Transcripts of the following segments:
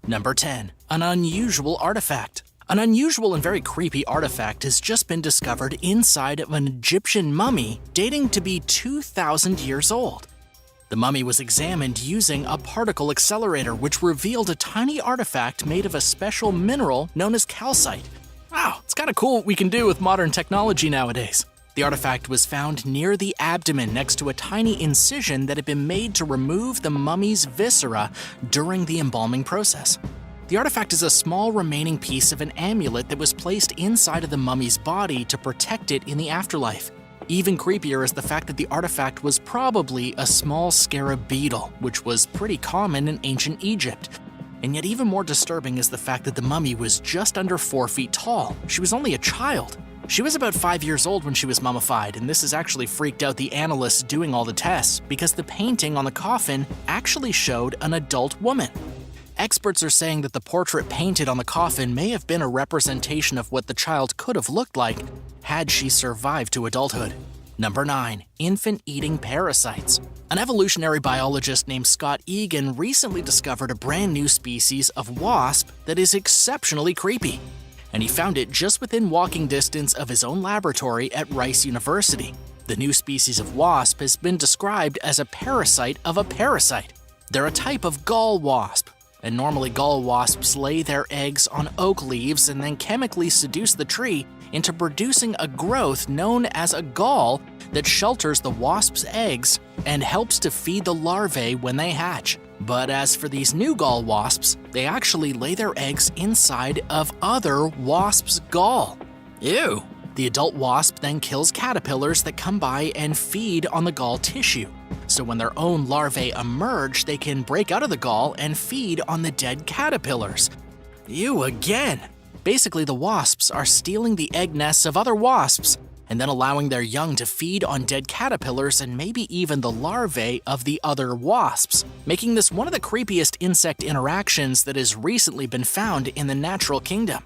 Number 10. An unusual artifact. An unusual and very creepy artifact has just been discovered inside of an Egyptian mummy dating to be 2,000 years old. The mummy was examined using a particle accelerator, which revealed a tiny artifact made of a special mineral known as calcite. Wow, it's kind of cool what we can do with modern technology nowadays. The artifact was found near the abdomen next to a tiny incision that had been made to remove the mummy's viscera during the embalming process. The artifact is a small remaining piece of an amulet that was placed inside of the mummy's body to protect it in the afterlife. Even creepier is the fact that the artifact was probably a small scarab beetle, which was pretty common in ancient Egypt. And yet even more disturbing is the fact that the mummy was just under 4 feet tall. She was only a child. She was about 5 years old when she was mummified, and this has actually freaked out the analysts doing all the tests because the painting on the coffin actually showed an adult woman. Experts are saying that the portrait painted on the coffin may have been a representation of what the child could have looked like had she survived to adulthood. Number 9. Infant-eating parasites. An evolutionary biologist named Scott Egan recently discovered a brand new species of wasp that is exceptionally creepy. And he found it just within walking distance of his own laboratory at Rice University. The new species of wasp has been described as a parasite of a parasite. They're a type of gall wasp, and normally gall wasps lay their eggs on oak leaves and then chemically seduce the tree into producing a growth known as a gall that shelters the wasp's eggs and helps to feed the larvae when they hatch. But as for these new gall wasps, they actually lay their eggs inside of other wasps' gall. Ew! The adult wasp then kills caterpillars that come by and feed on the gall tissue. So when their own larvae emerge, they can break out of the gall and feed on the dead caterpillars. Ew again! Basically, the wasps are stealing the egg nests of other wasps and then allowing their young to feed on dead caterpillars and maybe even the larvae of the other wasps, making this one of the creepiest insect interactions that has recently been found in the natural kingdom,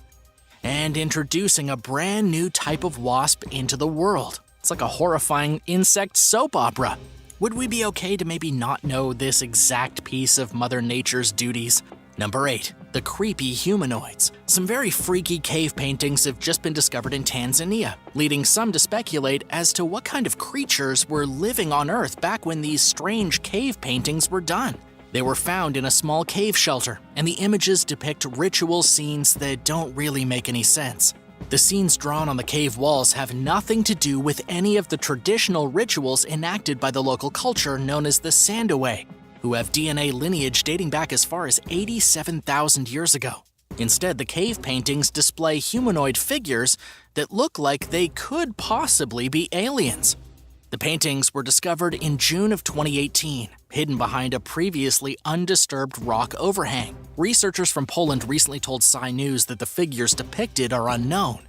and introducing a brand new type of wasp into the world. It's like a horrifying insect soap opera. Would we be okay to maybe not know this exact piece of Mother Nature's duties? Number 8. The creepy humanoids. Some very freaky cave paintings have just been discovered in Tanzania, leading some to speculate as to what kind of creatures were living on Earth back when these strange cave paintings were done. They were found in a small cave shelter, and the images depict ritual scenes that don't really make any sense. The scenes drawn on the cave walls have nothing to do with any of the traditional rituals enacted by the local culture known as the Sandawe, who have DNA lineage dating back as far as 87,000 years ago. Instead, the cave paintings display humanoid figures that look like they could possibly be aliens. The paintings were discovered in June of 2018, hidden behind a previously undisturbed rock overhang. Researchers from Poland recently told Sci News that the figures depicted are unknown.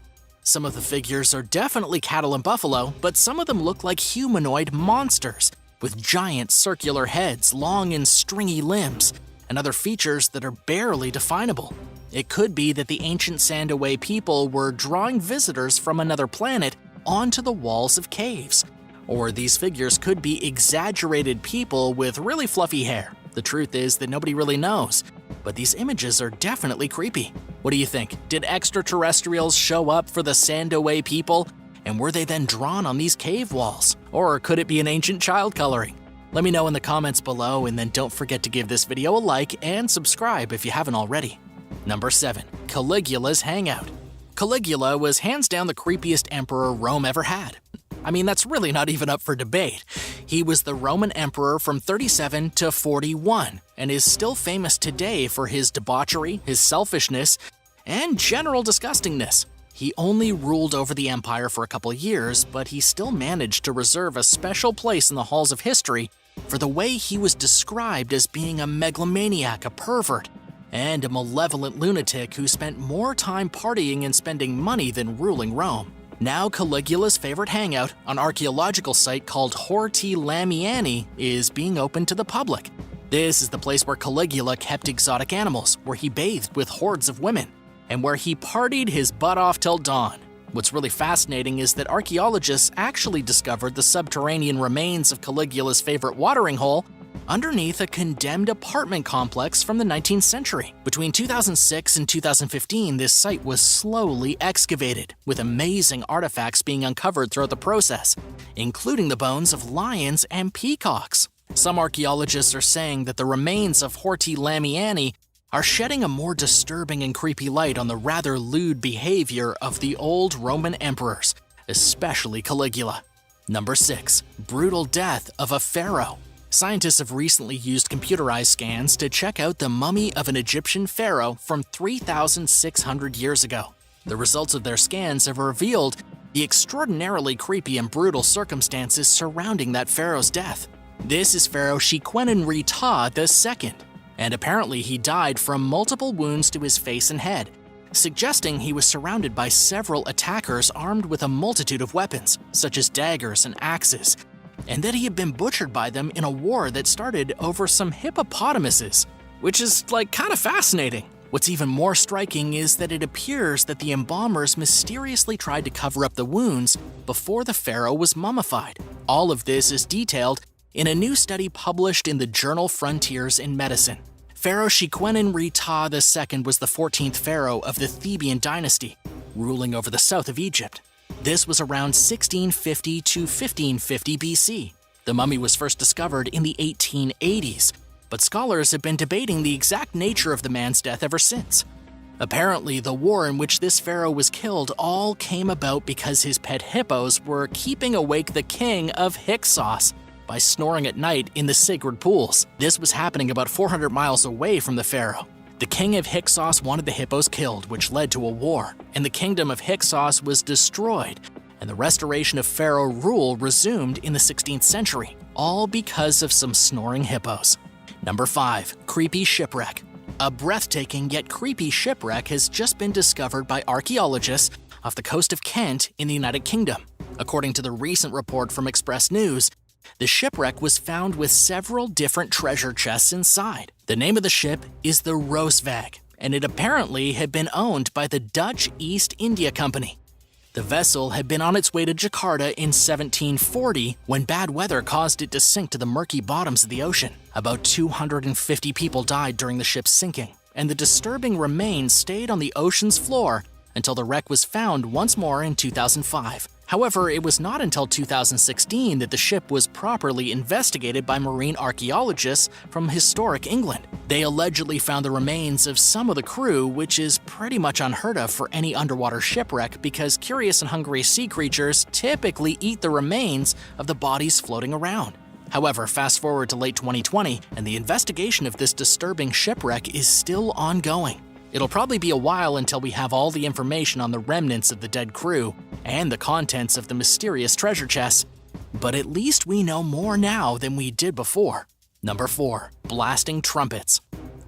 Some of the figures are definitely cattle and buffalo, but some of them look like humanoid monsters, with giant circular heads, long and stringy limbs, and other features that are barely definable. It could be that the ancient Sandawe people were drawing visitors from another planet onto the walls of caves. Or these figures could be exaggerated people with really fluffy hair. The truth is that nobody really knows, but these images are definitely creepy. What do you think? Did extraterrestrials show up for the Sandawe people? And were they then drawn on these cave walls? Or could it be an ancient child coloring? Let me know in the comments below, and then don't forget to give this video a like and subscribe if you haven't already. Number 7. Caligula's Hangout. Caligula was hands down the creepiest emperor Rome ever had. I mean, that's really not even up for debate. He was the Roman emperor from 37 to 41, and is still famous today for his debauchery, his selfishness, and general disgustingness. He only ruled over the empire for a couple years, but he still managed to reserve a special place in the halls of history for the way he was described as being a megalomaniac, a pervert, and a malevolent lunatic who spent more time partying and spending money than ruling Rome. Now Caligula's favorite hangout, an archaeological site called Horti Lamiani, is being opened to the public. This is the place where Caligula kept exotic animals, where he bathed with hordes of women, and where he partied his butt off till dawn. What's really fascinating is that archaeologists actually discovered the subterranean remains of Caligula's favorite watering hole underneath a condemned apartment complex from the 19th century. Between 2006 and 2015, this site was slowly excavated, with amazing artifacts being uncovered throughout the process, including the bones of lions and peacocks. Some archaeologists are saying that the remains of Horti Lamiani are shedding a more disturbing and creepy light on the rather lewd behavior of the old Roman emperors, especially Caligula. Number 6. Brutal death of a pharaoh. Scientists have recently used computerized scans to check out the mummy of an Egyptian pharaoh from 3,600 years ago. The results of their scans have revealed the extraordinarily creepy and brutal circumstances surrounding that pharaoh's death. This is Pharaoh Shequenenre II, and apparently he died from multiple wounds to his face and head, suggesting he was surrounded by several attackers armed with a multitude of weapons, such as daggers and axes, and that he had been butchered by them in a war that started over some hippopotamuses, which is kind of fascinating. What's even more striking is that it appears that the embalmers mysteriously tried to cover up the wounds before the pharaoh was mummified. All of this is detailed in a new study published in the journal Frontiers in Medicine. Pharaoh Shequenenre II was the 14th pharaoh of the Theban dynasty, ruling over the south of Egypt. This was around 1650 to 1550 BC. The mummy was first discovered in the 1880s, but scholars have been debating the exact nature of the man's death ever since. Apparently, the war in which this pharaoh was killed all came about because his pet hippos were keeping awake the king of Hyksos by snoring at night in the sacred pools. This was happening about 400 miles away from the pharaoh. The king of Hyksos wanted the hippos killed, which led to a war, and the kingdom of Hyksos was destroyed, and the restoration of pharaoh rule resumed in the 16th century, all because of some snoring hippos. Number 5. Creepy shipwreck. A breathtaking yet creepy shipwreck has just been discovered by archaeologists off the coast of Kent in the United Kingdom. According to the recent report from Express News, the shipwreck was found with several different treasure chests inside. The name of the ship is the Roosevag, and it apparently had been owned by the Dutch East India Company. The vessel had been on its way to Jakarta in 1740 when bad weather caused it to sink to the murky bottoms of the ocean. About 250 people died during the ship's sinking, and the disturbing remains stayed on the ocean's floor until the wreck was found once more in 2005. However, it was not until 2016 that the ship was properly investigated by marine archaeologists from historic England. They allegedly found the remains of some of the crew, which is pretty much unheard of for any underwater shipwreck because curious and hungry sea creatures typically eat the remains of the bodies floating around. However, fast forward to late 2020, and the investigation of this disturbing shipwreck is still ongoing. It'll probably be a while until we have all the information on the remnants of the dead crew and the contents of the mysterious treasure chests, but at least we know more now than we did before. Number 4. Blasting trumpets.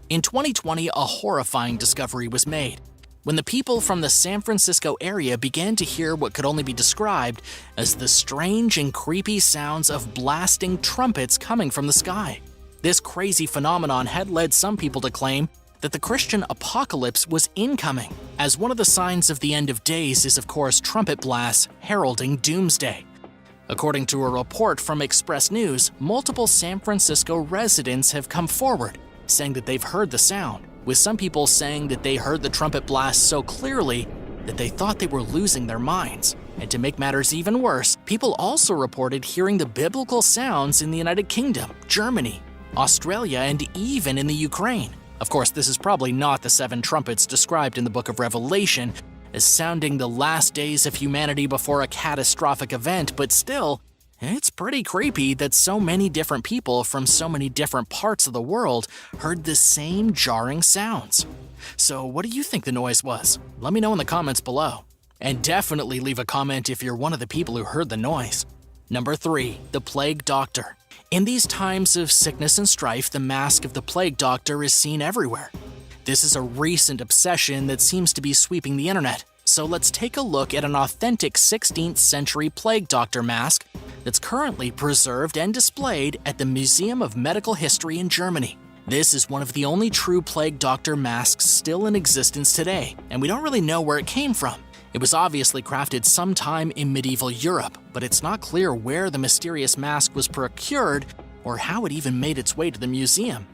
In 2020, a horrifying discovery was made when the people from the San Francisco area began to hear what could only be described as the strange and creepy sounds of blasting trumpets coming from the sky. This crazy phenomenon had led some people to claim that the Christian apocalypse was incoming, as one of the signs of the end of days is of course trumpet blasts heralding doomsday. According to a report from Express News, multiple San Francisco residents have come forward, saying that they've heard the sound, with some people saying that they heard the trumpet blast so clearly that they thought they were losing their minds. And to make matters even worse, people also reported hearing the biblical sounds in the United Kingdom, Germany, Australia, and even in the Ukraine. Of course, this is probably not the 7 trumpets described in the book of Revelation as sounding the last days of humanity before a catastrophic event, but still, it's pretty creepy that so many different people from so many different parts of the world heard the same jarring sounds. So what do you think the noise was? Let me know in the comments below. And definitely leave a comment if you're one of the people who heard the noise. Number 3. The Plague Doctor. In these times of sickness and strife, the mask of the plague doctor is seen everywhere. This is a recent obsession that seems to be sweeping the internet, so let's take a look at an authentic 16th century plague doctor mask that's currently preserved and displayed at the Museum of Medical History in Germany. This is one of the only true plague doctor masks still in existence today, and we don't really know where it came from. It was obviously crafted sometime in medieval Europe, but it's not clear where the mysterious mask was procured or how it even made its way to the museum.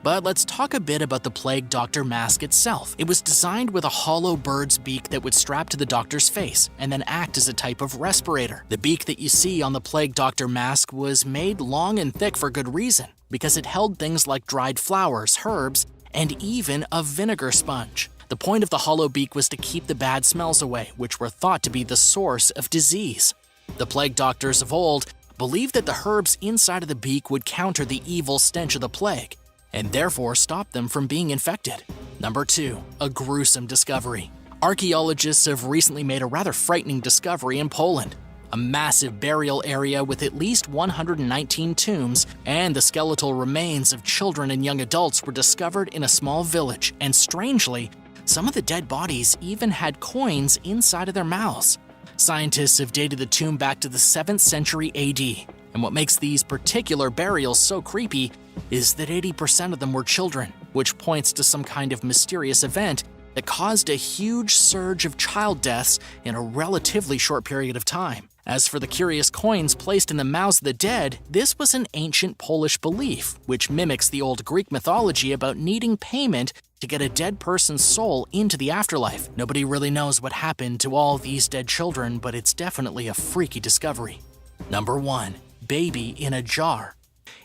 But let's talk a bit about the Plague Doctor mask itself. It was designed with a hollow bird's beak that would strap to the doctor's face and then act as a type of respirator. The beak that you see on the Plague Doctor mask was made long and thick for good reason, because it held things like dried flowers, herbs, and even a vinegar sponge. The point of the hollow beak was to keep the bad smells away, which were thought to be the source of disease. The plague doctors of old believed that the herbs inside of the beak would counter the evil stench of the plague, and therefore stop them from being infected. Number 2, a gruesome discovery. Archaeologists have recently made a rather frightening discovery in Poland. A massive burial area with at least 119 tombs and the skeletal remains of children and young adults were discovered in a small village, and strangely, some of the dead bodies even had coins inside of their mouths. Scientists have dated the tomb back to the 7th century AD, and what makes these particular burials so creepy is that 80% of them were children, which points to some kind of mysterious event that caused a huge surge of child deaths in a relatively short period of time. As for the curious coins placed in the mouths of the dead, this was an ancient Polish belief, which mimics the old Greek mythology about needing payment to get a dead person's soul into the afterlife. Nobody really knows what happened to all these dead children, but it's definitely a freaky discovery. Number 1, baby in a jar.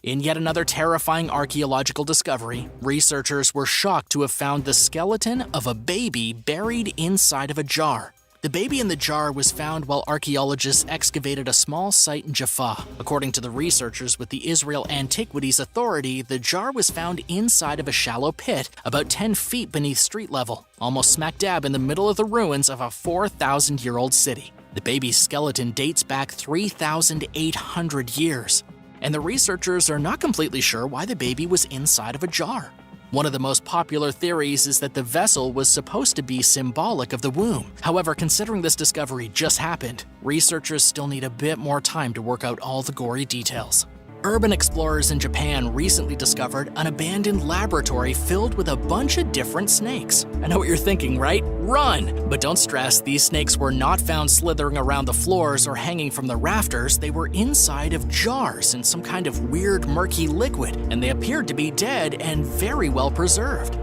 In yet another terrifying archaeological discovery, researchers were shocked to have found the skeleton of a baby buried inside of a jar. The baby in the jar was found while archaeologists excavated a small site in Jaffa. According to the researchers with the Israel Antiquities Authority, the jar was found inside of a shallow pit about 10 feet beneath street level, almost smack dab in the middle of the ruins of a 4,000-year-old city. The baby's skeleton dates back 3,800 years, and the researchers are not completely sure why the baby was inside of a jar. One of the most popular theories is that the vessel was supposed to be symbolic of the womb. However, considering this discovery just happened, researchers still need a bit more time to work out all the gory details. Urban explorers in Japan recently discovered an abandoned laboratory filled with a bunch of different snakes. I know what you're thinking, right? Run! But don't stress, these snakes were not found slithering around the floors or hanging from the rafters. They were inside of jars in some kind of weird, murky liquid, and they appeared to be dead and very well preserved.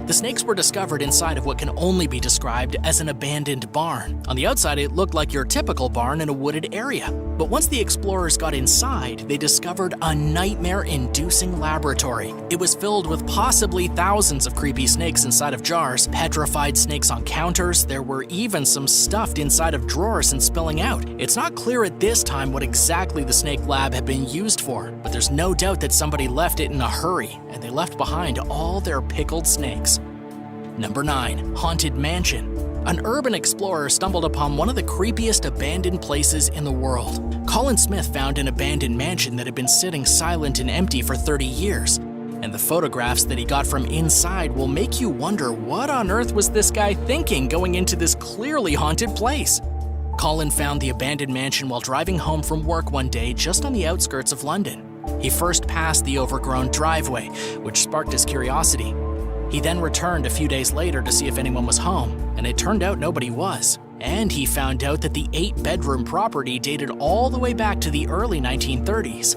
The snakes were discovered inside of what can only be described as an abandoned barn. On the outside, it looked like your typical barn in a wooded area. But once the explorers got inside, they discovered a nightmare-inducing laboratory. It was filled with possibly thousands of creepy snakes inside of jars, petrified snakes on counters. There were even some stuffed inside of drawers and spilling out. It's not clear at this time what exactly the snake lab had been used for, but there's no doubt that somebody left it in a hurry, and they left behind all their pickled snakes. Number 9, haunted mansion. An urban explorer stumbled upon one of the creepiest abandoned places in the world. Colin Smith found an abandoned mansion that had been sitting silent and empty for 30 years, and the photographs that he got from inside will make you wonder what on earth was this guy thinking going into this clearly haunted place. Colin found the abandoned mansion while driving home from work one day just on the outskirts of London. He first passed the overgrown driveway, which sparked his curiosity. He then returned a few days later to see if anyone was home, and it turned out nobody was. And he found out that the 8-bedroom property dated all the way back to the early 1930s.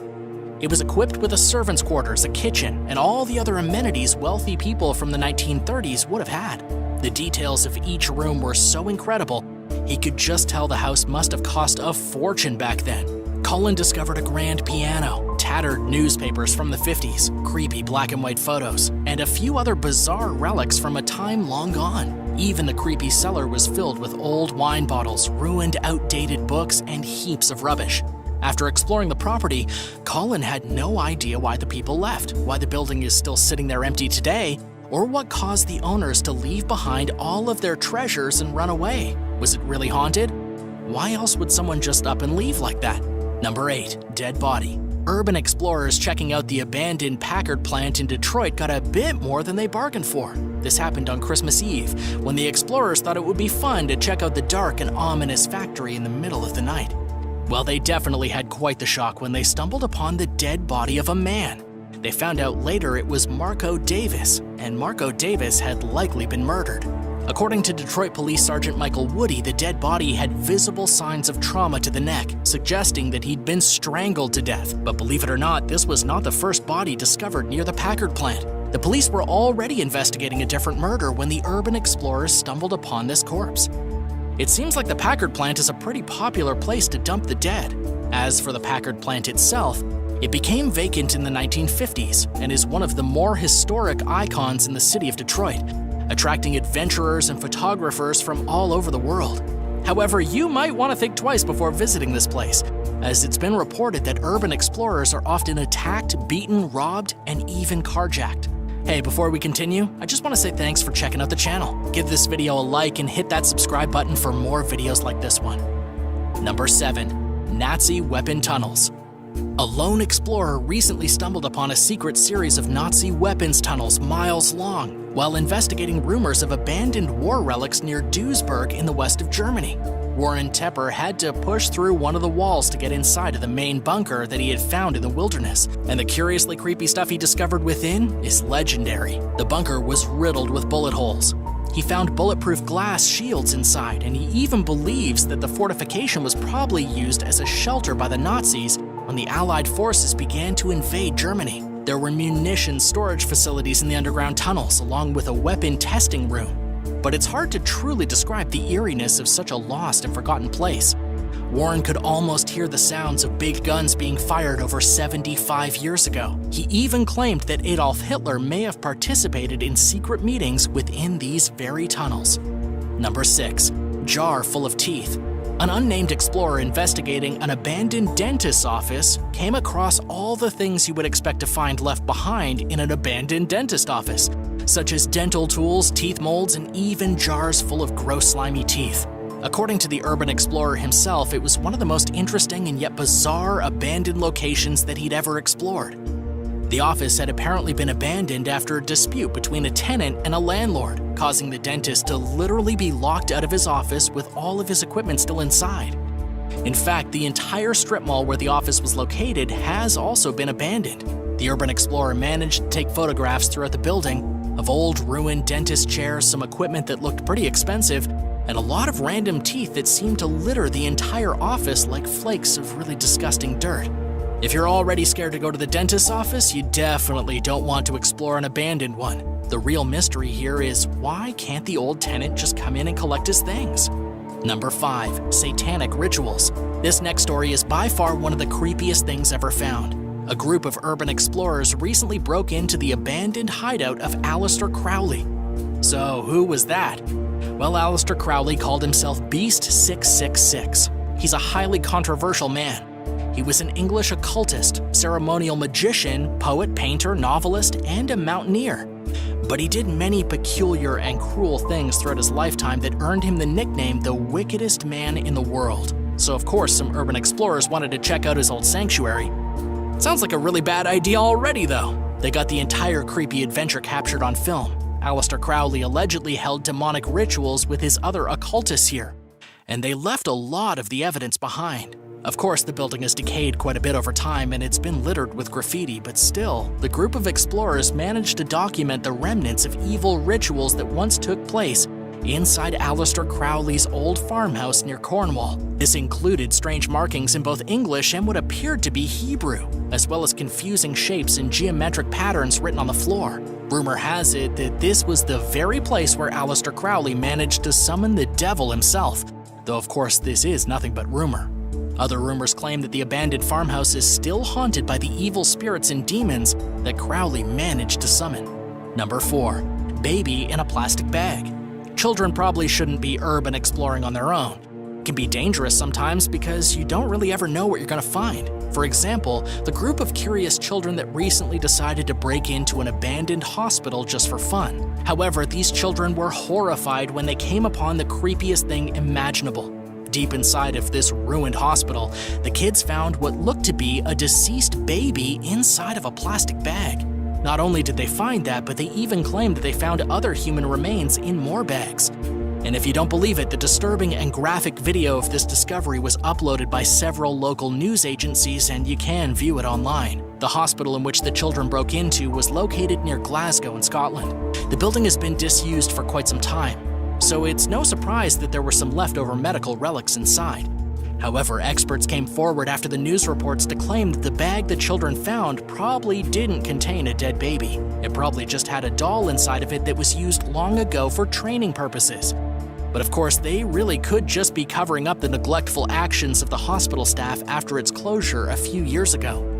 It was equipped with a servant's quarters, a kitchen, and all the other amenities wealthy people from the 1930s would have had. The details of each room were so incredible, he could just tell the house must have cost a fortune back then. Colin discovered a grand piano, tattered newspapers from the 50s, creepy black and white photos, and a few other bizarre relics from a time long gone. Even the creepy cellar was filled with old wine bottles, ruined, outdated books, and heaps of rubbish. After exploring the property, Colin had no idea why the people left, why the building is still sitting there empty today, or what caused the owners to leave behind all of their treasures and run away. Was it really haunted? Why else would someone just up and leave like that? Number 8, dead body. Urban explorers checking out the abandoned Packard plant in Detroit got a bit more than they bargained for. This happened on Christmas Eve, when the explorers thought it would be fun to check out the dark and ominous factory in the middle of the night. Well, they definitely had quite the shock when they stumbled upon the dead body of a man. They found out later it was Marco Davis, and Marco Davis had likely been murdered. According to Detroit Police Sergeant Michael Woody, the dead body had visible signs of trauma to the neck, suggesting that he'd been strangled to death. But believe it or not, this was not the first body discovered near the Packard plant. The police were already investigating a different murder when the urban explorers stumbled upon this corpse. It seems like the Packard plant is a pretty popular place to dump the dead. As for the Packard plant itself, it became vacant in the 1950s and is one of the more historic icons in the city of Detroit, attracting adventurers and photographers from all over the world. However, you might want to think twice before visiting this place, as it's been reported that urban explorers are often attacked, beaten, robbed, and even carjacked. Hey, before we continue, I just want to say thanks for checking out the channel. Give this video a like and hit that subscribe button for more videos like this one. Number 7. Nazi weapon tunnels. A lone explorer recently stumbled upon a secret series of Nazi weapons tunnels miles long while investigating rumors of abandoned war relics near Duisburg in the west of Germany. Warren Tepper had to push through one of the walls to get inside of the main bunker that he had found in the wilderness, and the curiously creepy stuff he discovered within is legendary. The bunker was riddled with bullet holes. He found bulletproof glass shields inside, and he even believes that the fortification was probably used as a shelter by the Nazis when the Allied forces began to invade Germany. There were munitions storage facilities in the underground tunnels, along with a weapon testing room. But it's hard to truly describe the eeriness of such a lost and forgotten place. Warren could almost hear the sounds of big guns being fired over 75 years ago. He even claimed that Adolf Hitler may have participated in secret meetings within these very tunnels. Number 6. Jar full of teeth. An unnamed explorer investigating an abandoned dentist's office came across all the things you would expect to find left behind in an abandoned dentist office, such as dental tools, teeth molds, and even jars full of gross slimy teeth. According to the urban explorer himself, it was one of the most interesting and yet bizarre abandoned locations that he'd ever explored. The office had apparently been abandoned after a dispute between a tenant and a landlord, causing the dentist to literally be locked out of his office with all of his equipment still inside. In fact, the entire strip mall where the office was located has also been abandoned. The urban explorer managed to take photographs throughout the building of old ruined dentist chairs, some equipment that looked pretty expensive, and a lot of random teeth that seemed to litter the entire office like flakes of really disgusting dirt. If you're already scared to go to the dentist's office, you definitely don't want to explore an abandoned one. The real mystery here is, why can't the old tenant just come in and collect his things? Number 5. Satanic rituals. This next story is by far one of the creepiest things ever found. A group of urban explorers recently broke into the abandoned hideout of Aleister Crowley. So who was that? Well, Aleister Crowley called himself Beast 666. He's a highly controversial man. He was an English occultist, ceremonial magician, poet, painter, novelist, and a mountaineer. But he did many peculiar and cruel things throughout his lifetime that earned him the nickname the wickedest man in the world. So of course, some urban explorers wanted to check out his old sanctuary. Sounds like a really bad idea already, though. They got the entire creepy adventure captured on film. Aleister Crowley allegedly held demonic rituals with his other occultists here, and they left a lot of the evidence behind. Of course, the building has decayed quite a bit over time and it's been littered with graffiti, but still, the group of explorers managed to document the remnants of evil rituals that once took place inside Aleister Crowley's old farmhouse near Cornwall. This included strange markings in both English and what appeared to be Hebrew, as well as confusing shapes and geometric patterns written on the floor. Rumor has it that this was the very place where Aleister Crowley managed to summon the devil himself, though of course this is nothing but rumor. Other rumors claim that the abandoned farmhouse is still haunted by the evil spirits and demons that Crowley managed to summon. Number 4. Baby in a plastic bag. Children probably shouldn't be urban exploring on their own. It can be dangerous sometimes because you don't really ever know what you're going to find. For example, the group of curious children that recently decided to break into an abandoned hospital just for fun. However, these children were horrified when they came upon the creepiest thing imaginable. Deep inside of this ruined hospital, the kids found what looked to be a deceased baby inside of a plastic bag. Not only did they find that, but they even claimed that they found other human remains in more bags. And if you don't believe it, the disturbing and graphic video of this discovery was uploaded by several local news agencies, and you can view it online. The hospital in which the children broke into was located near Glasgow in Scotland. The building has been disused for quite some time. so it's no surprise that there were some leftover medical relics inside. However, experts came forward after the news reports to claim that the bag the children found probably didn't contain a dead baby. It probably just had a doll inside of it that was used long ago for training purposes. But of course, they really could just be covering up the neglectful actions of the hospital staff after its closure a few years ago.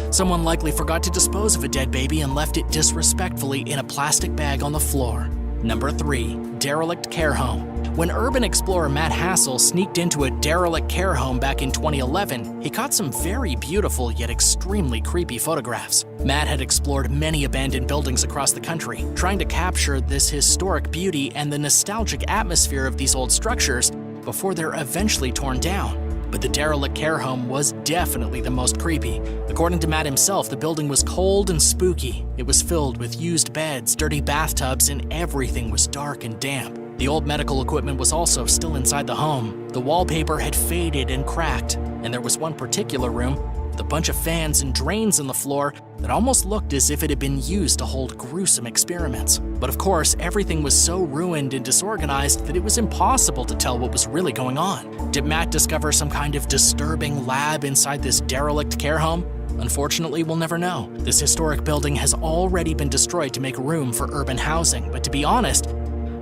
Someone likely forgot to dispose of a dead baby and left it disrespectfully in a plastic bag on the floor. Number 3. Derelict care home. When urban explorer Matt Hassel sneaked into a derelict care home back in 2011, he caught some very beautiful yet extremely creepy photographs. Matt had explored many abandoned buildings across the country, trying to capture this historic beauty and the nostalgic atmosphere of these old structures before they're eventually torn down. But the derelict care home was definitely the most creepy. According to Matt himself, the building was cold and spooky. It was filled with used beds, dirty bathtubs, and everything was dark and damp. The old medical equipment was also still inside the home. The wallpaper had faded and cracked, and there was one particular room with a bunch of fans and drains in the floor that almost looked as if it had been used to hold gruesome experiments. But of course, everything was so ruined and disorganized that it was impossible to tell what was really going on. Did Matt discover some kind of disturbing lab inside this derelict care home? Unfortunately, we'll never know. This historic building has already been destroyed to make room for urban housing, but to be honest,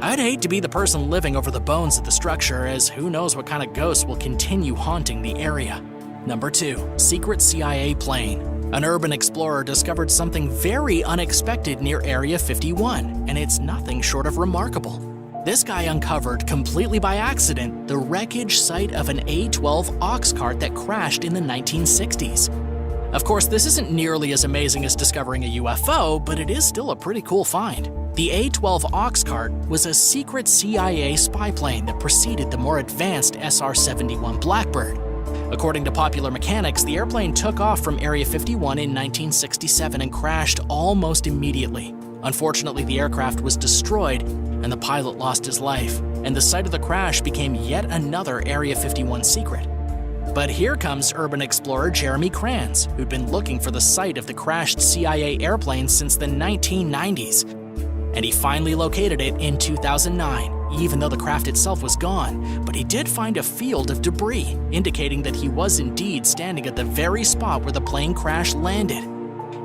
I'd hate to be the person living over the bones of the structure, as who knows what kind of ghosts will continue haunting the area. Number 2. Secret CIA plane. An urban explorer discovered something very unexpected near Area 51, and it's nothing short of remarkable. This guy uncovered, completely by accident, the wreckage site of an A-12 ox cart that crashed in the 1960s. Of course, this isn't nearly as amazing as discovering a UFO, but it is still a pretty cool find. The A-12 ox cart was a secret CIA spy plane that preceded the more advanced SR-71 Blackbird. According to Popular Mechanics, the airplane took off from Area 51 in 1967 and crashed almost immediately. Unfortunately, the aircraft was destroyed and the pilot lost his life, and the site of the crash became yet another Area 51 secret. But here comes urban explorer Jeremy Kranz, who'd been looking for the site of the crashed CIA airplane since the 1990s. And he finally located it in 2009, even though the craft itself was gone. But he did find a field of debris, indicating that he was indeed standing at the very spot where the plane crash landed.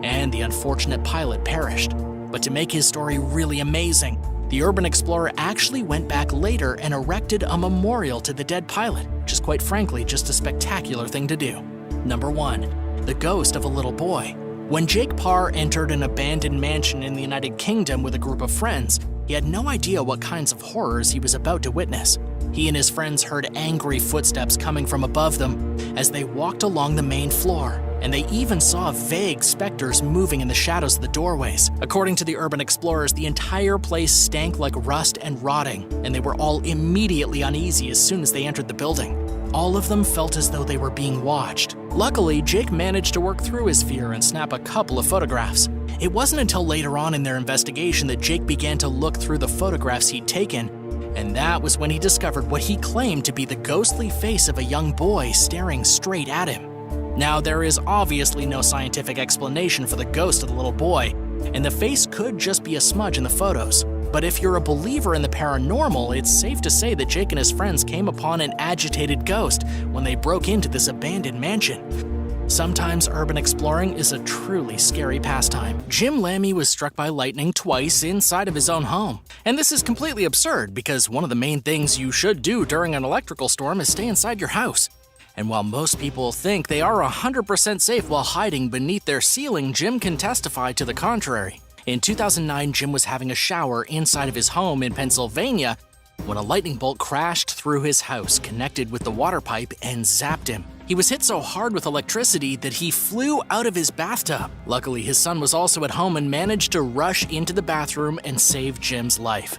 And the unfortunate pilot perished. But to make his story really amazing, the urban explorer actually went back later and erected a memorial to the dead pilot, which is quite frankly just a spectacular thing to do. Number 1. The ghost of a little boy. When Jake Parr entered an abandoned mansion in the United Kingdom with a group of friends, he had no idea what kinds of horrors he was about to witness. He and his friends heard angry footsteps coming from above them as they walked along the main floor, and they even saw vague specters moving in the shadows of the doorways. According to the urban explorers, the entire place stank like rust and rotting, and they were all immediately uneasy as soon as they entered the building. All of them felt as though they were being watched. Luckily, Jake managed to work through his fear and snap a couple of photographs. It wasn't until later on in their investigation that Jake began to look through the photographs he'd taken, and that was when he discovered what he claimed to be the ghostly face of a young boy staring straight at him. Now, there is obviously no scientific explanation for the ghost of the little boy, and the face could just be a smudge in the photos. But if you're a believer in the paranormal, it's safe to say that Jake and his friends came upon an agitated ghost when they broke into this abandoned mansion. Sometimes urban exploring is a truly scary pastime. Jim Lammy was struck by lightning twice inside of his own home. And this is completely absurd because one of the main things you should do during an electrical storm is stay inside your house. And while most people think they are 100% safe while hiding beneath their ceiling, Jim can testify to the contrary. In 2009, Jim was having a shower inside of his home in Pennsylvania when a lightning bolt crashed through his house, connected with the water pipe, and zapped him. He was hit so hard with electricity that he flew out of his bathtub. Luckily, his son was also at home and managed to rush into the bathroom and save Jim's life.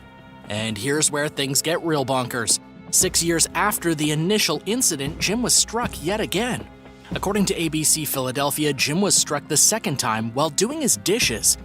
And here's where things get real bonkers. 6 years after the initial incident, Jim was struck yet again. According to ABC Philadelphia, Jim was struck the second time while doing his dishes.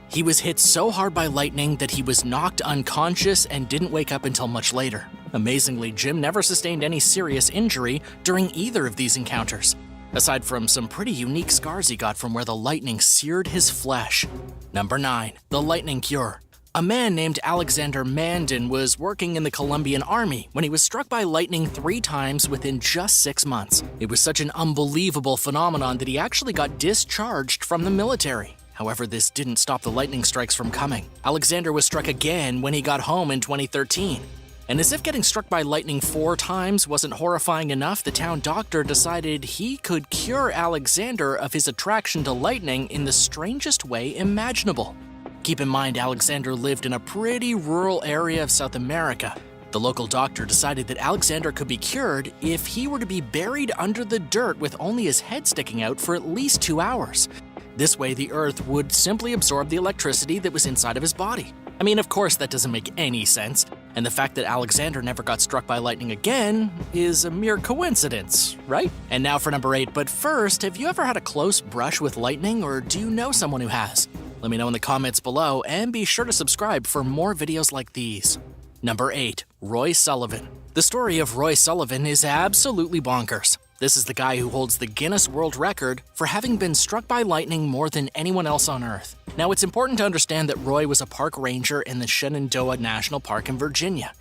He was hit so hard by lightning that he was knocked unconscious and didn't wake up until much later. Amazingly, Jim never sustained any serious injury during either of these encounters, aside from some pretty unique scars he got from where the lightning seared his flesh. Number 9. The lightning cure. A man named Alexander Mandan was working in the Colombian army when he was struck by lightning 3 times within just 6 months. It was such an unbelievable phenomenon that he actually got discharged from the military. However, this didn't stop the lightning strikes from coming. Alexander was struck again when he got home in 2013. And as if getting struck by lightning 4 times wasn't horrifying enough, the town doctor decided he could cure Alexander of his attraction to lightning in the strangest way imaginable. Keep in mind, Alexander lived in a pretty rural area of South America. The local doctor decided that Alexander could be cured if he were to be buried under the dirt with only his head sticking out for at least 2 hours. This way, the earth would simply absorb the electricity that was inside of his body. I mean, of course, that doesn't make any sense, and the fact that Alexander never got struck by lightning again is a mere coincidence, right? And now for number 8, but first, have you ever had a close brush with lightning, or do you know someone who has? Let me know in the comments below, and be sure to subscribe for more videos like these. Number 8. Roy Sullivan. The story of Roy Sullivan is absolutely bonkers. This is the guy who holds the Guinness World Record for having been struck by lightning more than anyone else on Earth. Now, it's important to understand that Roy was a park ranger in the Shenandoah National Park in Virginia.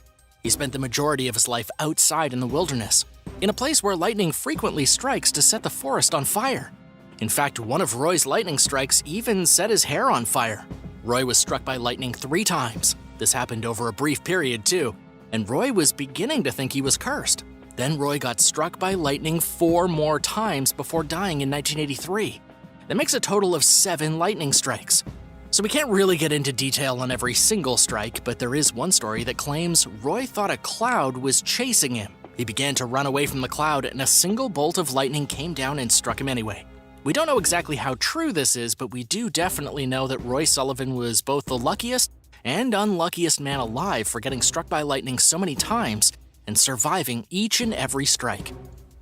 He spent the majority of his life outside in the wilderness, in a place where lightning frequently strikes to set the forest on fire. In fact, one of Roy's lightning strikes even set his hair on fire. Roy was struck by lightning 3 times. This happened over a brief period, too, and Roy was beginning to think he was cursed. Then Roy got struck by lightning 4 more times before dying in 1983. That makes a total of 7 lightning strikes. So we can't really get into detail on every single strike, but there is one story that claims Roy thought a cloud was chasing him. He began to run away from the cloud, and a single bolt of lightning came down and struck him anyway. We don't know exactly how true this is, but we do definitely know that Roy Sullivan was both the luckiest and unluckiest man alive for getting struck by lightning so many times and surviving each and every strike.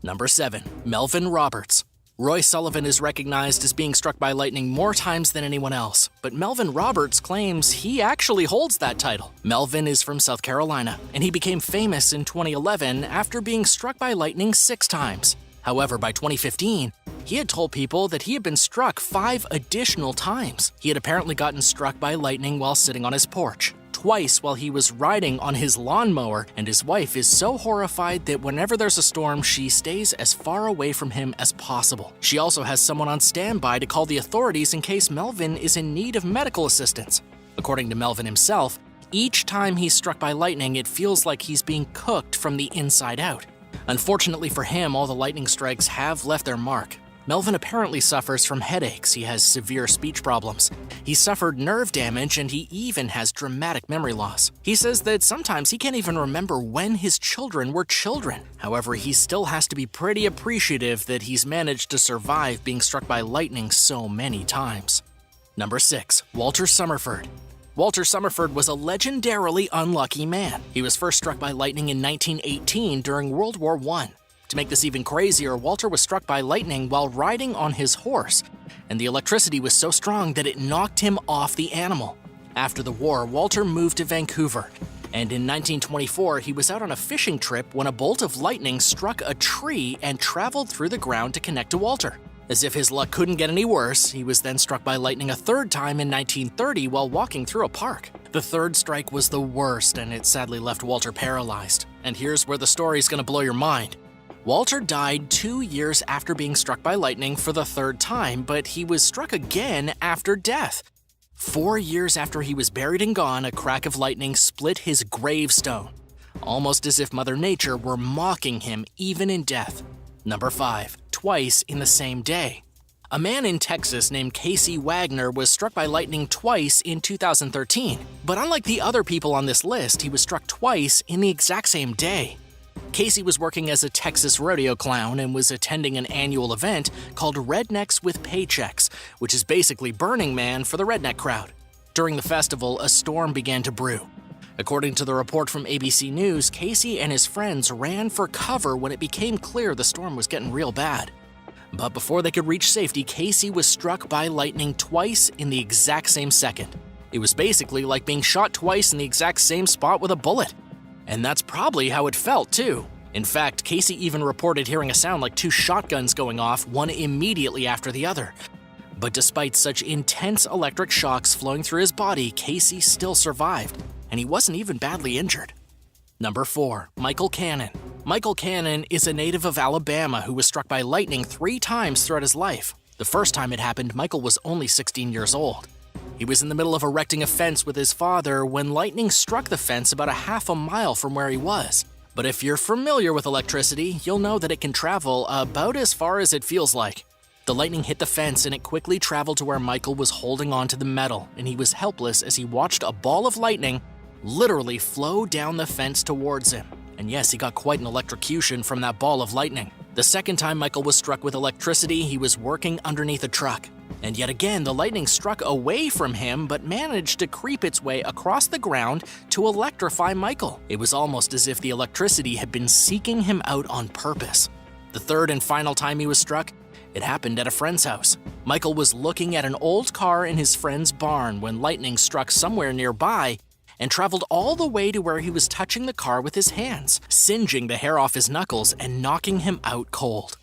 Number 7. Melvin Roberts. Roy Sullivan is recognized as being struck by lightning more times than anyone else, but Melvin Roberts claims he actually holds that title. Melvin is from South Carolina, and he became famous in 2011 after being struck by lightning 6 times. However, by 2015, he had told people that he had been struck 5 additional times. He had apparently gotten struck by lightning while sitting on his porch, twice while he was riding on his lawnmower, and his wife is so horrified that whenever there's a storm, she stays as far away from him as possible. She also has someone on standby to call the authorities in case Melvin is in need of medical assistance. According to Melvin himself, each time he's struck by lightning, it feels like he's being cooked from the inside out. Unfortunately for him, all the lightning strikes have left their mark. Melvin apparently suffers from headaches, he has severe speech problems, he suffered nerve damage, and he even has dramatic memory loss. He says that sometimes he can't even remember when his children were children. However, he still has to be pretty appreciative that he's managed to survive being struck by lightning so many times. Number 6. Walter Summerford. Walter Summerford was a legendarily unlucky man. He was first struck by lightning in 1918 during World War I. To make this even crazier, Walter was struck by lightning while riding on his horse, and the electricity was so strong that it knocked him off the animal. After the war, Walter moved to Vancouver, and in 1924 he was out on a fishing trip when a bolt of lightning struck a tree and traveled through the ground to connect to Walter. As if his luck couldn't get any worse, he was then struck by lightning a 3rd time in 1930 while walking through a park. The 3rd strike was the worst, and it sadly left Walter paralyzed. And here's where the story's gonna blow your mind. Walter died 2 years after being struck by lightning for the 3rd time, but he was struck again after death. 4 years after he was buried and gone, a crack of lightning split his gravestone, almost as if Mother Nature were mocking him even in death. Number 5. Twice in the same day. A man in Texas named Casey Wagner was struck by lightning twice in 2013, but unlike the other people on this list, he was struck twice in the exact same day. Casey was working as a Texas rodeo clown and was attending an annual event called Rednecks with Paychecks, which is basically Burning Man for the redneck crowd. During the festival, a storm began to brew. According to the report from ABC News, Casey and his friends ran for cover when it became clear the storm was getting real bad. But before they could reach safety, Casey was struck by lightning twice in the exact same second. It was basically like being shot twice in the exact same spot with a bullet. And that's probably how it felt, too. In fact, Casey even reported hearing a sound like 2 shotguns going off, one immediately after the other. But despite such intense electric shocks flowing through his body, Casey still survived, and he wasn't even badly injured. Number 4. Michael Cannon. Michael Cannon is a native of Alabama who was struck by lightning 3 times throughout his life. The first time it happened, Michael was only 16 years old. He was in the middle of erecting a fence with his father when lightning struck the fence about a half a mile from where he was. But if you're familiar with electricity, you'll know that it can travel about as far as it feels like. The lightning hit the fence and it quickly traveled to where Michael was holding onto the metal, and he was helpless as he watched a ball of lightning literally flow down the fence towards him. And yes, he got quite an electrocution from that ball of lightning. The second time Michael was struck with electricity, he was working underneath a truck. And yet again, the lightning struck away from him but managed to creep its way across the ground to electrify Michael. It was almost as if the electricity had been seeking him out on purpose. The third and final time he was struck, it happened at a friend's house. Michael was looking at an old car in his friend's barn when lightning struck somewhere nearby and traveled all the way to where he was touching the car with his hands, singeing the hair off his knuckles and knocking him out cold.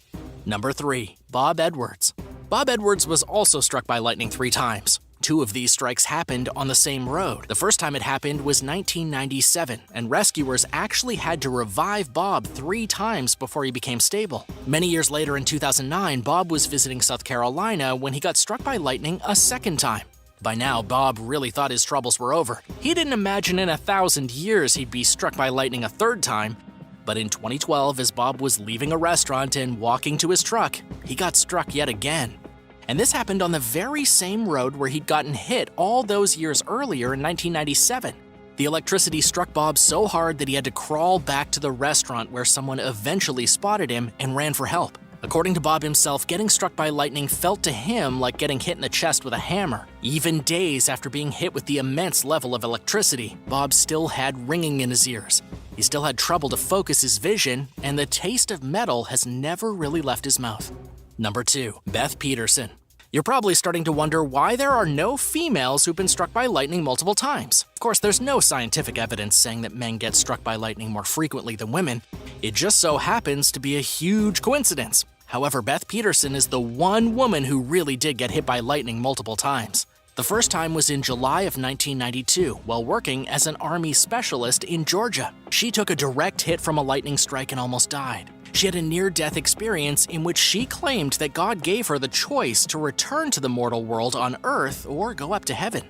Number 3. Bob Edwards. Bob Edwards was also struck by lightning 3 times. 2 of these strikes happened on the same road. The first time it happened was 1997, and rescuers actually had to revive Bob 3 times before he became stable. Many years later in 2009, Bob was visiting South Carolina when he got struck by lightning a second time. By now, Bob really thought his troubles were over. He didn't imagine in 1,000 years he'd be struck by lightning a third time. But in 2012, as Bob was leaving a restaurant and walking to his truck, he got struck yet again. And this happened on the very same road where he'd gotten hit all those years earlier in 1997. The electricity struck Bob so hard that he had to crawl back to the restaurant where someone eventually spotted him and ran for help. According to Bob himself, getting struck by lightning felt to him like getting hit in the chest with a hammer. Even days after being hit with the immense level of electricity, Bob still had ringing in his ears. He still had trouble to focus his vision, and the taste of metal has never really left his mouth. Number 2. Beth Peterson. You're probably starting to wonder why there are no females who've been struck by lightning multiple times. Of course, there's no scientific evidence saying that men get struck by lightning more frequently than women. It just so happens to be a huge coincidence. However, Beth Peterson is the one woman who really did get hit by lightning multiple times. The first time was in July of 1992 while working as an Army specialist in Georgia. She took a direct hit from a lightning strike and almost died. She had a near-death experience in which she claimed that God gave her the choice to return to the mortal world on Earth or go up to heaven.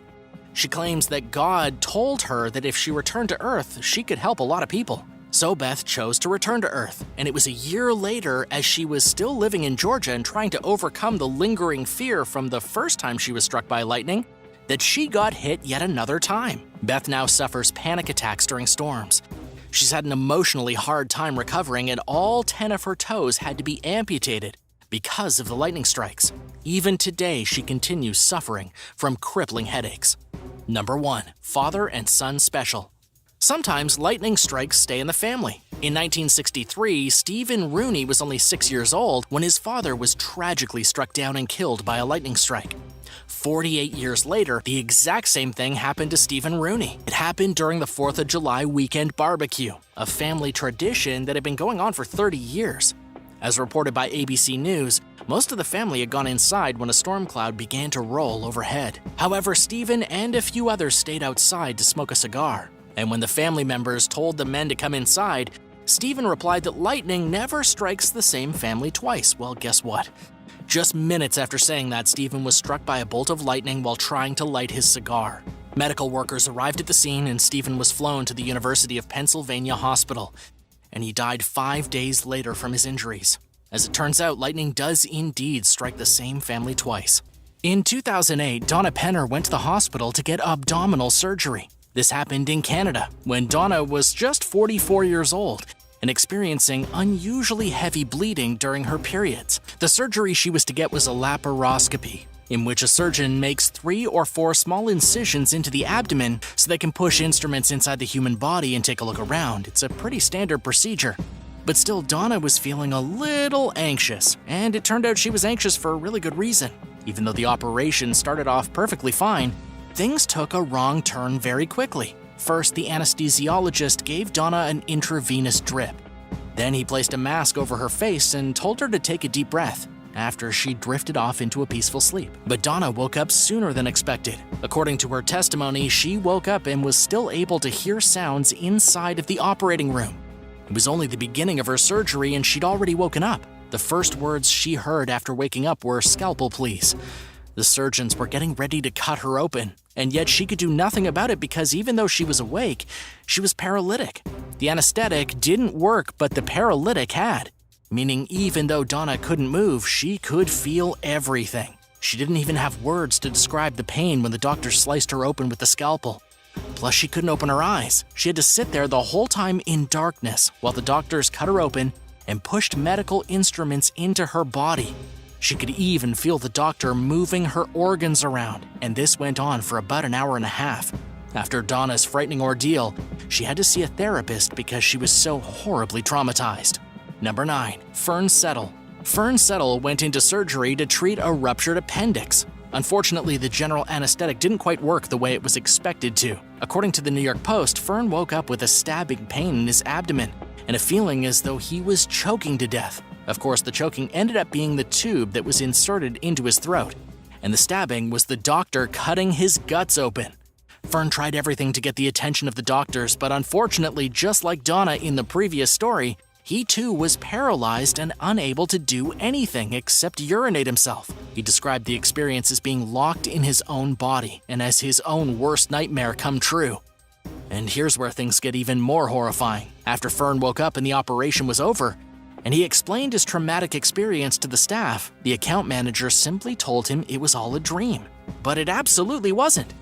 She claims that God told her that if she returned to Earth, she could help a lot of people. So Beth chose to return to Earth, and it was a year later, as she was still living in Georgia and trying to overcome the lingering fear from the first time she was struck by lightning, that she got hit yet another time. Beth now suffers panic attacks during storms. She's had an emotionally hard time recovering, and all 10 of her toes had to be amputated because of the lightning strikes. Even today, she continues suffering from crippling headaches. Number 1. Father and Son Special. Sometimes lightning strikes stay in the family. In 1963, Stephen Rooney was only 6 years old when his father was tragically struck down and killed by a lightning strike. 48 years later, the exact same thing happened to Stephen Rooney. It happened during the 4th of July weekend barbecue, a family tradition that had been going on for 30 years. As reported by ABC News, most of the family had gone inside when a storm cloud began to roll overhead. However, Stephen and a few others stayed outside to smoke a cigar. And when the family members told the men to come inside, Stephen replied that lightning never strikes the same family twice. Well, guess what? Just minutes after saying that, Stephen was struck by a bolt of lightning while trying to light his cigar. Medical workers arrived at the scene and Stephen was flown to the University of Pennsylvania Hospital, and he died 5 days later from his injuries. As it turns out, lightning does indeed strike the same family twice. In 2008, Donna Penner went to the hospital to get abdominal surgery. This happened in Canada when Donna was just 44 years old and experiencing unusually heavy bleeding during her periods. The surgery she was to get was a laparoscopy, in which a surgeon makes 3 or 4 small incisions into the abdomen so they can push instruments inside the human body and take a look around. It's a pretty standard procedure. But still, Donna was feeling a little anxious, and it turned out she was anxious for a really good reason. Even though the operation started off perfectly fine, things took a wrong turn very quickly. First, the anesthesiologist gave Donna an intravenous drip. Then he placed a mask over her face and told her to take a deep breath. after she drifted off into a peaceful sleep. But Donna woke up sooner than expected. According to her testimony, she woke up and was still able to hear sounds inside of the operating room. It was only the beginning of her surgery and she'd already woken up. The first words she heard after waking up were, "Scalpel, please." The surgeons were getting ready to cut her open, and yet she could do nothing about it because even though she was awake, she was paralytic. The anesthetic didn't work, but the paralytic had, meaning even though Donna couldn't move, she could feel everything. She didn't even have words to describe the pain when the doctor sliced her open with the scalpel. Plus, she couldn't open her eyes. She had to sit there the whole time in darkness while the doctors cut her open and pushed medical instruments into her body. She could even feel the doctor moving her organs around, and this went on for about an hour and a half. After Donna's frightening ordeal, she had to see a therapist because she was so horribly traumatized. Number 9. Fern Settle. Fern Settle went into surgery to treat a ruptured appendix. Unfortunately, the general anesthetic didn't quite work the way it was expected to. According to the New York Post, Fern woke up with a stabbing pain in his abdomen and a feeling as though he was choking to death. Of course, the choking ended up being the tube that was inserted into his throat, and the stabbing was the doctor cutting his guts open. Fern tried everything to get the attention of the doctors, but unfortunately, just like Donna in the previous story, he too was paralyzed and unable to do anything except urinate himself. He described the experience as being locked in his own body and as his own worst nightmare come true. And here's where things get even more horrifying. After Fern woke up and the operation was over, and he explained his traumatic experience to the staff, the account manager simply told him it was all a dream. But it absolutely wasn't.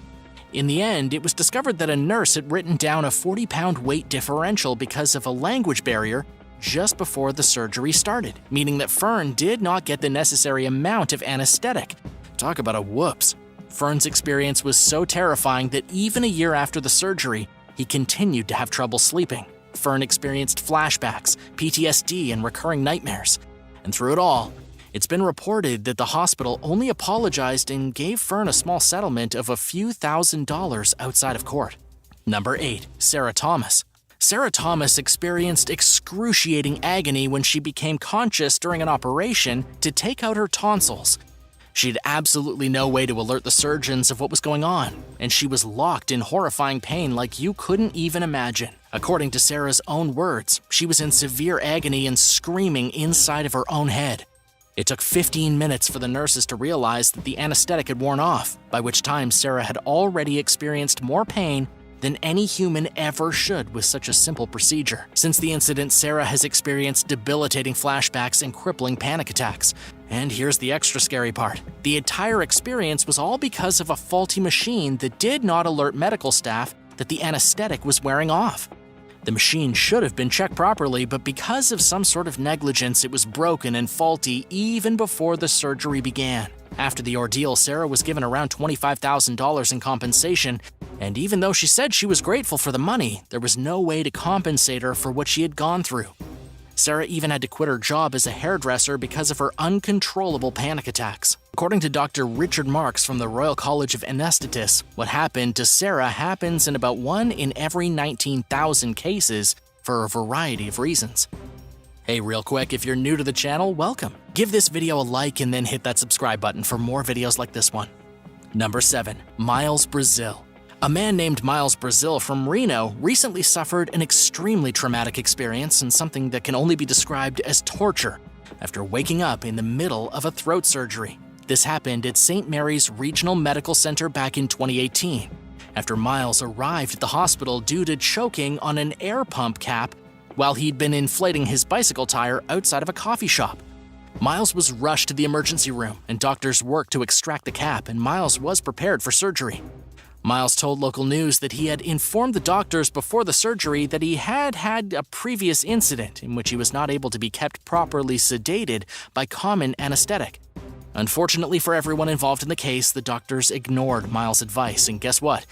In the end, it was discovered that a nurse had written down a 40-pound weight differential because of a language barrier just before the surgery started, meaning that Fern did not get the necessary amount of anesthetic. Talk about a whoops. Fern's experience was so terrifying that even a year after the surgery, he continued to have trouble sleeping. Fern experienced flashbacks, PTSD, and recurring nightmares. And through it all, it's been reported that the hospital only apologized and gave Fern a small settlement of a few $1,000s outside of court. Number 8. Sarah Thomas. Sarah Thomas experienced excruciating agony when she became conscious during an operation to take out her tonsils. She had absolutely no way to alert the surgeons of what was going on, and she was locked in horrifying pain like you couldn't even imagine. According to Sarah's own words, she was in severe agony and screaming inside of her own head. It took 15 minutes for the nurses to realize that the anesthetic had worn off, by which time Sarah had already experienced more pain than any human ever should with such a simple procedure. Since the incident, Sarah has experienced debilitating flashbacks and crippling panic attacks. And here's the extra scary part. The entire experience was all because of a faulty machine that did not alert medical staff that the anesthetic was wearing off. The machine should have been checked properly, but because of some sort of negligence, it was broken and faulty even before the surgery began. After the ordeal, Sarah was given around $25,000 in compensation, and even though she said she was grateful for the money, there was no way to compensate her for what she had gone through. Sarah even had to quit her job as a hairdresser because of her uncontrollable panic attacks. According to Dr. Richard Marks from the Royal College of Anesthetists, what happened to Sarah happens in about 1 in every 19,000 cases for a variety of reasons. Hey, real quick, if you're new to the channel, welcome. Give this video a like and then hit that subscribe button for more videos like this one. Number 7. Miles Brazil. A man named Miles Brazil from Reno recently suffered an extremely traumatic experience and something that can only be described as torture after waking up in the middle of a throat surgery. This happened at St. Mary's Regional Medical Center back in 2018, after Miles arrived at the hospital due to choking on an air pump cap while he'd been inflating his bicycle tire outside of a coffee shop. Miles was rushed to the emergency room, and doctors worked to extract the cap, and Miles was prepared for surgery. Miles told local news that he had informed the doctors before the surgery that he had had a previous incident in which he was not able to be kept properly sedated by common anesthetic. Unfortunately for everyone involved in the case, the doctors ignored Miles' advice, and guess what?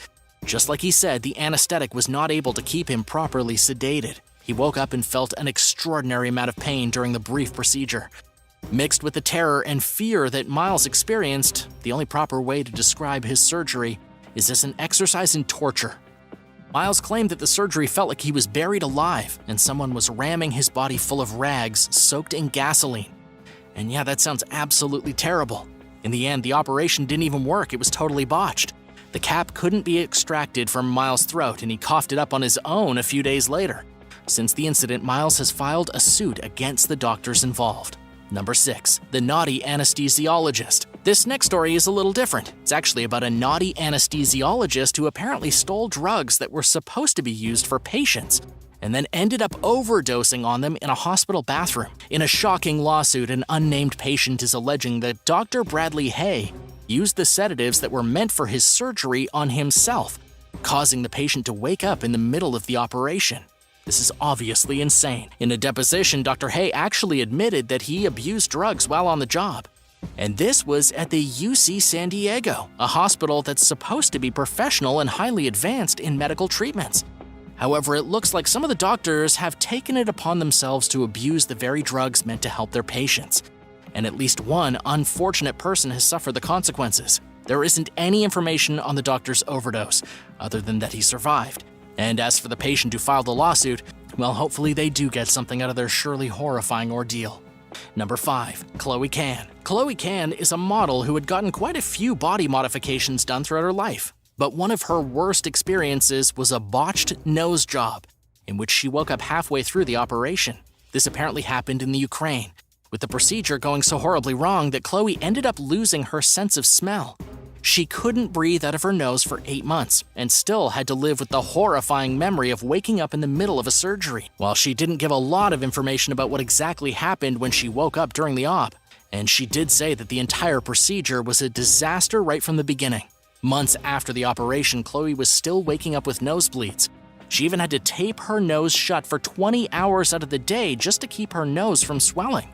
Just like he said, the anesthetic was not able to keep him properly sedated. He woke up and felt an extraordinary amount of pain during the brief procedure. Mixed with the terror and fear that Miles experienced, the only proper way to describe his surgery is as an exercise in torture. Miles claimed that the surgery felt like he was buried alive and someone was ramming his body full of rags soaked in gasoline. And yeah, that sounds absolutely terrible. In the end, the operation didn't even work, it was totally botched. The cap couldn't be extracted from Miles' throat, and he coughed it up on his own a few days later. Since the incident, Miles has filed a suit against the doctors involved. Number 6. The naughty anesthesiologist. This next story is a little different. It's actually about a naughty anesthesiologist who apparently stole drugs that were supposed to be used for patients, and then ended up overdosing on them in a hospital bathroom. In a shocking lawsuit, an unnamed patient is alleging that Dr. Bradley Hay used the sedatives that were meant for his surgery on himself, causing the patient to wake up in the middle of the operation. This is obviously insane. In a deposition, Dr. Hay actually admitted that he abused drugs while on the job. And this was at the UC San Diego, a hospital that's supposed to be professional and highly advanced in medical treatments. However, it looks like some of the doctors have taken it upon themselves to abuse the very drugs meant to help their patients. And at least one unfortunate person has suffered the consequences. There isn't any information on the doctor's overdose, other than that he survived. And as for the patient who filed the lawsuit, well, hopefully they do get something out of their surely horrifying ordeal. Number 5. Chloe Can. Chloe Can is a model who had gotten quite a few body modifications done throughout her life. But one of her worst experiences was a botched nose job, in which she woke up halfway through the operation. This apparently happened in the Ukraine, with the procedure going so horribly wrong that Chloe ended up losing her sense of smell. She couldn't breathe out of her nose for 8 months, and still had to live with the horrifying memory of waking up in the middle of a surgery. While she didn't give a lot of information about what exactly happened when she woke up during the op, and she did say that the entire procedure was a disaster right from the beginning. Months after the operation, Chloe was still waking up with nosebleeds. She even had to tape her nose shut for 20 hours out of the day just to keep her nose from swelling.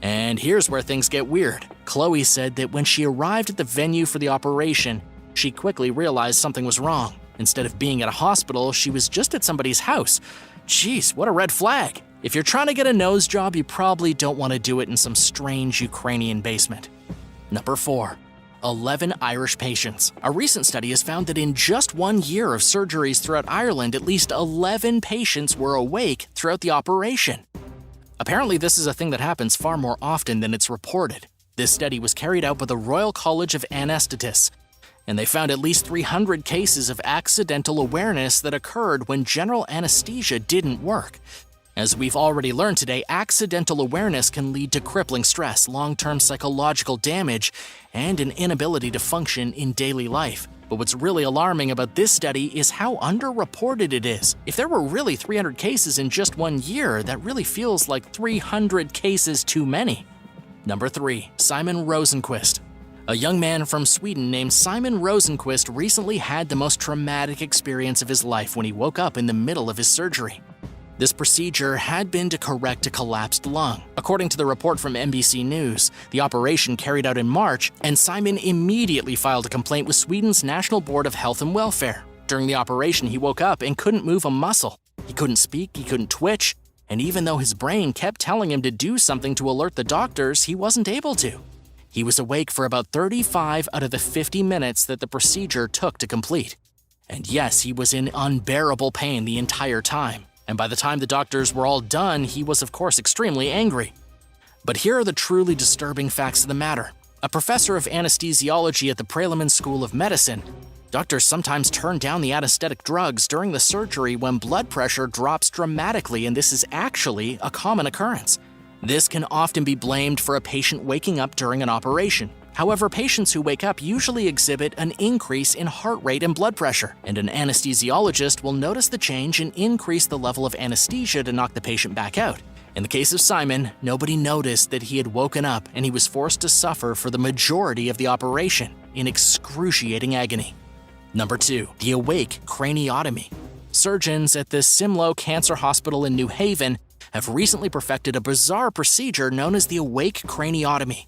And here's where things get weird. Chloe said that when she arrived at the venue for the operation, she quickly realized something was wrong. Instead of being at a hospital, she was just at somebody's house. Jeez, what a red flag. If you're trying to get a nose job, you probably don't want to do it in some strange Ukrainian basement. Number 4. 11 Irish patients. A recent study has found that in just 1 year of surgeries throughout Ireland, at least 11 patients were awake throughout the operation. Apparently, this is a thing that happens far more often than it's reported. This study was carried out by the Royal College of Anaesthetists, and they found at least 300 cases of accidental awareness that occurred when general anesthesia didn't work. As we've already learned today, accidental awareness can lead to crippling stress, long-term psychological damage, and an inability to function in daily life. But what's really alarming about this study is how underreported it is. If there were really 300 cases in just 1 year, that really feels like 300 cases too many. Number 3. Simon Rosenquist. A young man from Sweden named Simon Rosenquist recently had the most traumatic experience of his life when he woke up in the middle of his surgery. This procedure had been to correct a collapsed lung. According to the report from NBC News, the operation carried out in March, and Simon immediately filed a complaint with Sweden's National Board of Health and Welfare. During the operation, he woke up and couldn't move a muscle. He couldn't speak, he couldn't twitch, and even though his brain kept telling him to do something to alert the doctors, he wasn't able to. He was awake for about 35 out of the 50 minutes that the procedure took to complete. And yes, he was in unbearable pain the entire time. And by the time the doctors were all done, he was of course extremely angry. But here are the truly disturbing facts of the matter. A professor of anesthesiology at the Prailman School of Medicine, doctors sometimes turn down the anesthetic drugs during the surgery when blood pressure drops dramatically, and this is actually a common occurrence. This can often be blamed for a patient waking up during an operation. However, patients who wake up usually exhibit an increase in heart rate and blood pressure, and an anesthesiologist will notice the change and increase the level of anesthesia to knock the patient back out. In the case of Simon, nobody noticed that he had woken up and he was forced to suffer for the majority of the operation in excruciating agony. Number 2. The awake craniotomy. Surgeons at the Simlow Cancer Hospital in New Haven have recently perfected a bizarre procedure known as the awake craniotomy.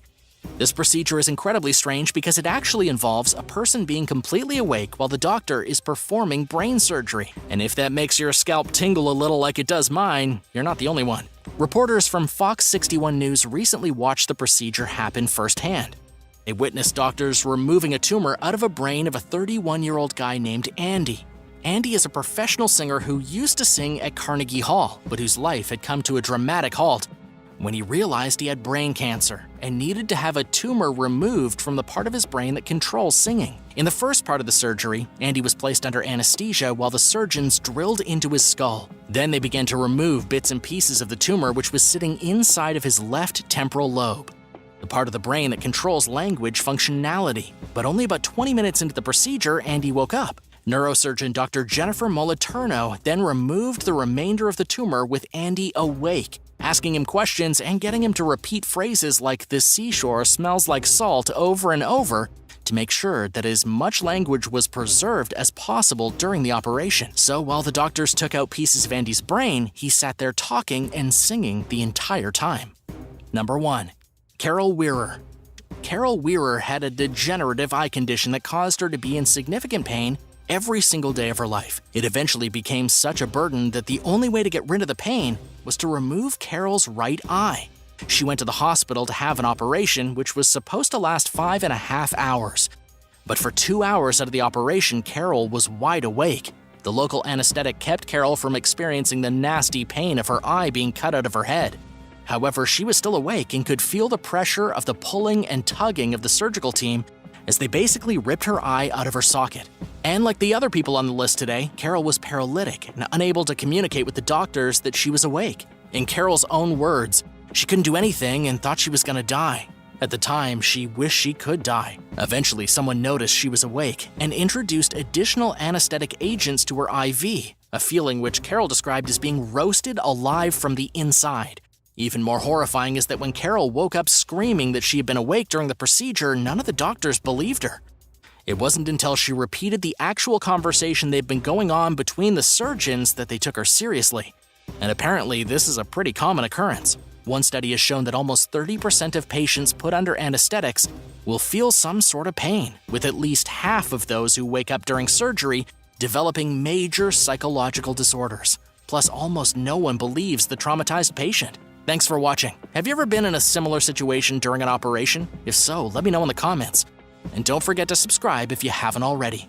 This procedure is incredibly strange because it actually involves a person being completely awake while the doctor is performing brain surgery. And if that makes your scalp tingle a little like it does mine, you're not the only one. Reporters from Fox 61 News recently watched the procedure happen firsthand. They witnessed doctors removing a tumor out of a brain of a 31-year-old guy named Andy. Andy is a professional singer who used to sing at Carnegie Hall, but whose life had come to a dramatic halt. when he realized he had brain cancer and needed to have a tumor removed from the part of his brain that controls singing. In the first part of the surgery, Andy was placed under anesthesia while the surgeons drilled into his skull. Then they began to remove bits and pieces of the tumor which was sitting inside of his left temporal lobe, the part of the brain that controls language functionality. But only about 20 minutes into the procedure, Andy woke up. Neurosurgeon Dr. Jennifer Moliterno then removed the remainder of the tumor with Andy awake, asking him questions and getting him to repeat phrases like "the seashore smells like salt" over and over to make sure that as much language was preserved as possible during the operation. So while the doctors took out pieces of Andy's brain, he sat there talking and singing the entire time. Number 1. Carol Wheeler. Carol Wheeler had a degenerative eye condition that caused her to be in significant pain every single day of her life. It eventually became such a burden that the only way to get rid of the pain was to remove Carol's right eye. She went to the hospital to have an operation, which was supposed to last 5.5 hours. But for 2 hours out of the operation, Carol was wide awake. The local anesthetic kept Carol from experiencing the nasty pain of her eye being cut out of her head. However, she was still awake and could feel the pressure of the pulling and tugging of the surgical team as they basically ripped her eye out of her socket. And like the other people on the list today, Carol was paralytic and unable to communicate with the doctors that she was awake. In Carol's own words, she couldn't do anything and thought she was gonna die. At the time, she wished she could die. Eventually, someone noticed she was awake and introduced additional anesthetic agents to her IV, a feeling which Carol described as being roasted alive from the inside. Even more horrifying is that when Carol woke up screaming that she had been awake during the procedure, none of the doctors believed her. It wasn't until she repeated the actual conversation they'd been going on between the surgeons that they took her seriously. And apparently, this is a pretty common occurrence. One study has shown that almost 30% of patients put under anesthetics will feel some sort of pain, with at least half of those who wake up during surgery developing major psychological disorders. Plus, almost no one believes the traumatized patient. Thanks for watching. Have you ever been in a similar situation during an operation? If so, let me know in the comments. And don't forget to subscribe if you haven't already.